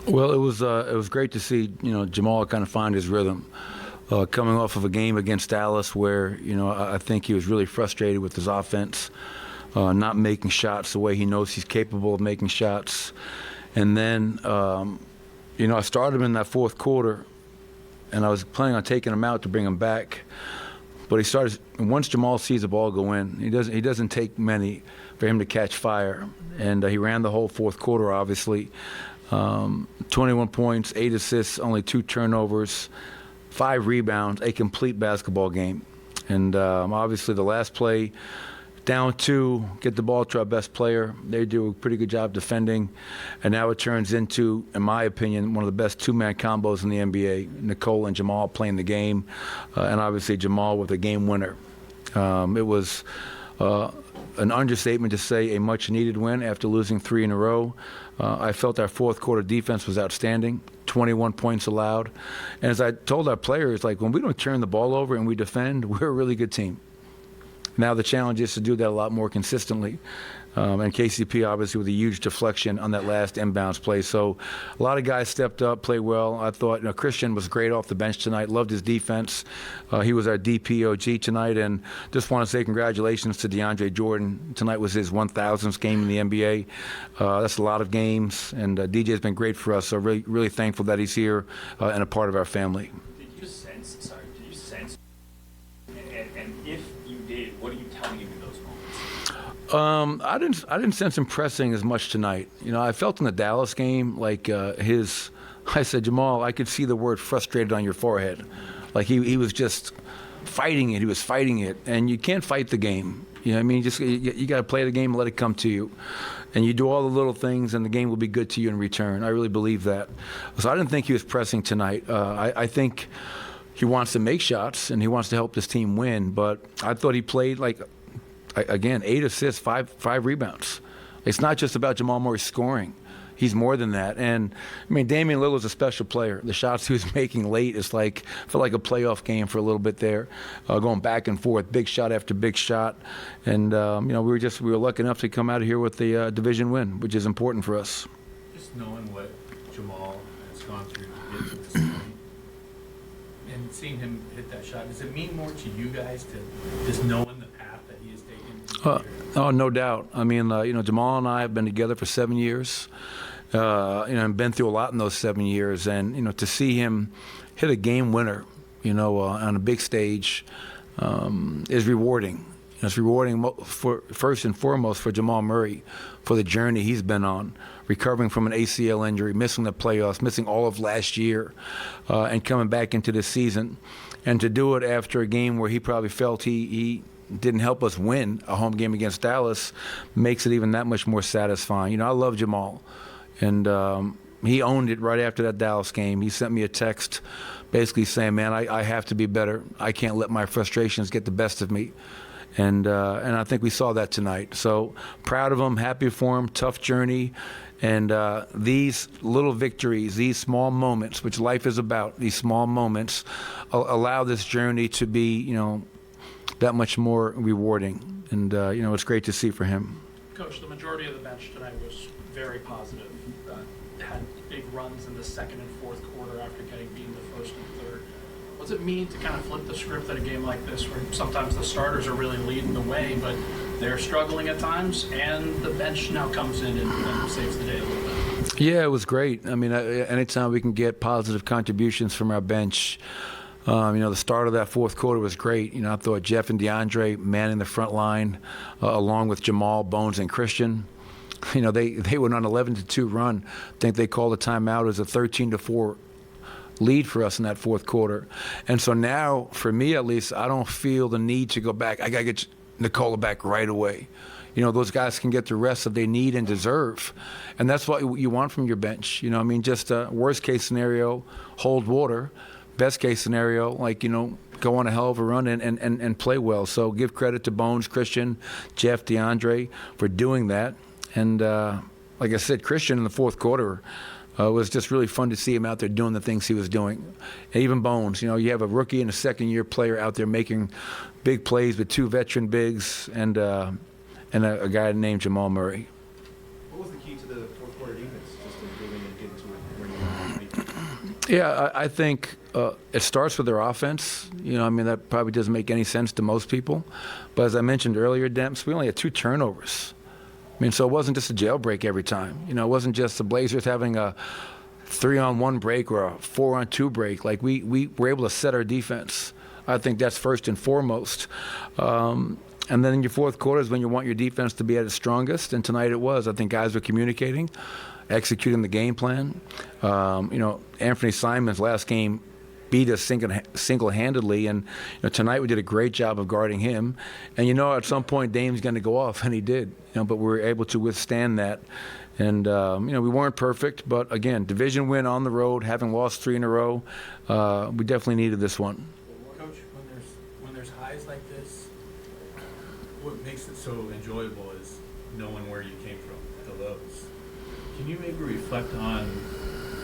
Well, it was great to see Jamal kind of find his rhythm, coming off of a game against Dallas where I think he was really frustrated with his offense, not making shots the way he knows he's capable of making shots, and then I started him in that fourth quarter, and I was planning on taking him out to bring him back. But he started once Jamal sees the ball go in. He doesn't take many for him to catch fire, and he ran the whole fourth quarter. Obviously, 21 points, 8 assists, only 2 turnovers, 5 rebounds, a complete basketball game. And obviously, the last play, down 2, get the ball to our best player. They do a pretty good job defending, and now it turns into, in my opinion, one of the best 2-man combos in the NBA. Nicole and Jamal playing the game, and obviously Jamal with a game winner. It was an understatement to say a much-needed win after losing 3 in a row. I felt our fourth quarter defense was outstanding, 21 points allowed. And as I told our players, like when we don't turn the ball over and we defend, we're a really good team. Now the challenge is to do that a lot more consistently. And KCP obviously with a huge deflection on that last inbounds play. So a lot of guys stepped up, played well. I thought Christian was great off the bench tonight. Loved his defense. He was our DPOG tonight. And just want to say congratulations to DeAndre Jordan. Tonight was his 1,000th game in the NBA. That's a lot of games. And DJ's been great for us. So really, really thankful that he's here and a part of our family. Did you sense, and if you did, what are you telling him in those moments? I didn't sense him pressing as much tonight. I felt in the Dallas game like I said, Jamal, I could see the word frustrated on your forehead. Like he was just fighting it. He was fighting it. And you can't fight the game. You got to play the game and let it come to you. And you do all the little things and the game will be good to you in return. I really believe that. So I didn't think he was pressing tonight. I think he wants to make shots and he wants to help this team win. But I thought he played like, again, 8 assists, 5 rebounds. It's not just about Jamal Murray scoring. He's more than that. And, Damian Lillard's a special player. The shots he was making late is felt like a playoff game for a little bit there, going back and forth, big shot after big shot. And, we were lucky enough to come out of here with the division win, which is important for us. Just knowing what Jamal has gone through to get to this point and seeing him hit that shot, does it mean more to you guys to just knowing the path that he has taken? Oh, no doubt. Jamal and I have been together for 7 years. And been through a lot in those 7 years. And, to see him hit a game winner, on a big stage is rewarding. It's rewarding for first and foremost for Jamal Murray for the journey he's been on, recovering from an ACL injury, missing the playoffs, missing all of last year, and coming back into this season. And to do it after a game where he probably felt he didn't help us win a home game against Dallas makes it even that much more satisfying. I love Jamal. And he owned it right after that Dallas game. He sent me a text basically saying, man, I have to be better. I can't let my frustrations get the best of me. And I think we saw that tonight. So proud of him, happy for him, tough journey. And these little victories, these small moments, which life is about, these small moments, allow this journey to be, that much more rewarding. And, it's great to see for him. Coach, the majority of the bench tonight was very positive. Had big runs in the second and fourth quarter after getting beaten the first and third. What does it mean to kind of flip the script at a game like this where sometimes the starters are really leading the way, but they're struggling at times, and the bench now comes in and saves the day a little bit? Yeah, it was great. Anytime we can get positive contributions from our bench, the start of that fourth quarter was great. I thought Jeff and DeAndre manning the front line, along with Jamal, Bones, and Christian. They went on 11-2 run. I think they called a timeout as a 13-4 lead for us in that fourth quarter. And so now, for me at least, I don't feel the need to go back. I got to get Nicola back right away. Those guys can get the rest that they need and deserve. And that's what you want from your bench. Just worst case scenario, hold water. Best case scenario, go on a hell of a run and play well. So give credit to Bones, Christian, Jeff, DeAndre for doing that. And like I said, Christian in the fourth quarter was just really fun to see him out there doing the things he was doing. And even Bones, you have a rookie and a second-year player out there making big plays with 2 veteran bigs and a guy named Jamal Murray. What was the key to the fourth quarter defense, just to really get into it? Yeah, I think it starts with their offense. You know, I mean, that probably doesn't make any sense to most people. But as I mentioned earlier, Demps, we only had 2 turnovers. I mean, so it wasn't just a jailbreak every time. You know, it wasn't just the Blazers having a 3-on-1 break or a 4-on-2 break. Like, we were able to set our defense. I think that's first and foremost. And then in your fourth quarter is when you want your defense to be at its strongest, and tonight it was. I think guys were communicating, executing the game plan. You know, Anthony Simon's last game beat us single-handedly, and you know, tonight we did a great job of guarding him. And you know, at some point Dame's going to go off, and he did. You know, but we were able to withstand that. And you know, we weren't perfect, but again, division win on the road, having lost 3 in a row, we definitely needed this one. Coach, when there's highs like this, what makes it so enjoyable is knowing where you came from, the lows. Can you maybe reflect on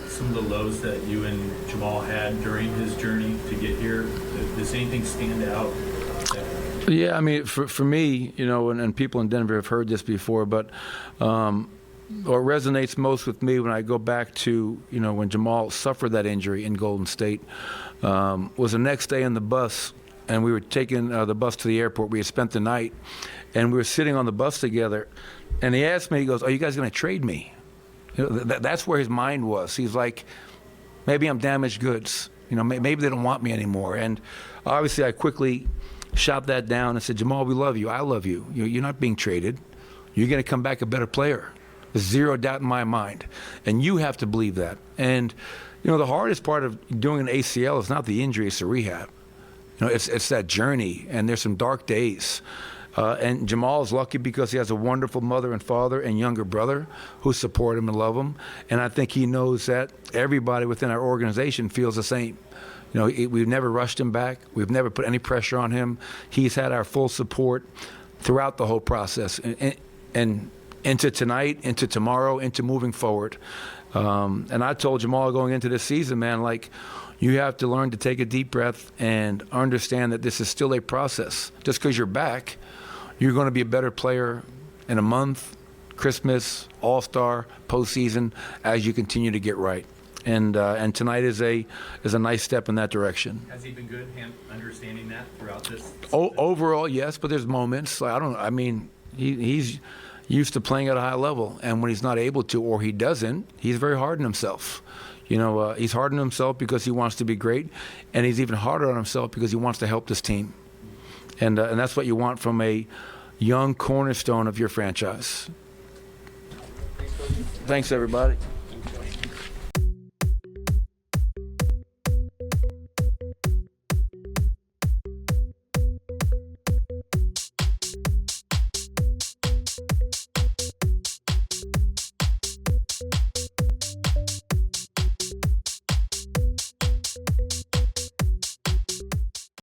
some of the lows that you and Jamal had during his journey to get here? Does anything stand out? Yeah, I mean, for me, you know, and people in Denver have heard this before, but what resonates most with me when I go back to, you know, when Jamal suffered that injury in Golden State, was the next day on the bus, and we were taking the bus to the airport. We had spent the night, and we were sitting on the bus together, and he asked me, he goes, "Are you guys going to trade me?" You know, that's where his mind was. He's like, maybe I'm damaged goods. You know, maybe they don't want me anymore. And obviously I quickly shot that down and said, "Jamal, we love you. I love you. You're not being traded. You're going to come back a better player. There's zero doubt in my mind. And you have to believe that." And, you know, the hardest part of doing an ACL is not the injury, it's the rehab. You know, it's that journey, and there's some dark days. And Jamal is lucky because he has a wonderful mother and father and younger brother who support him and love him. And I think he knows that everybody within our organization feels the same. You know, we've never rushed him back. We've never put any pressure on him. He's had our full support throughout the whole process. And into tonight, into tomorrow, into moving forward. And I told Jamal going into this season, man, like, you have to learn to take a deep breath and understand that this is still a process. Just because you're back, you're going to be a better player in a month, Christmas, All-Star, postseason, as you continue to get right. And tonight is a nice step in that direction. Has he been good understanding that throughout this? Overall, yes, but there's moments. I mean, he's used to playing at a high level, and when he's not able to, or he doesn't, he's very hard on himself. You know, he's hard on himself because he wants to be great, and he's even harder on himself because he wants to help this team. And that's what you want from a young cornerstone of your franchise. Thanks, everybody.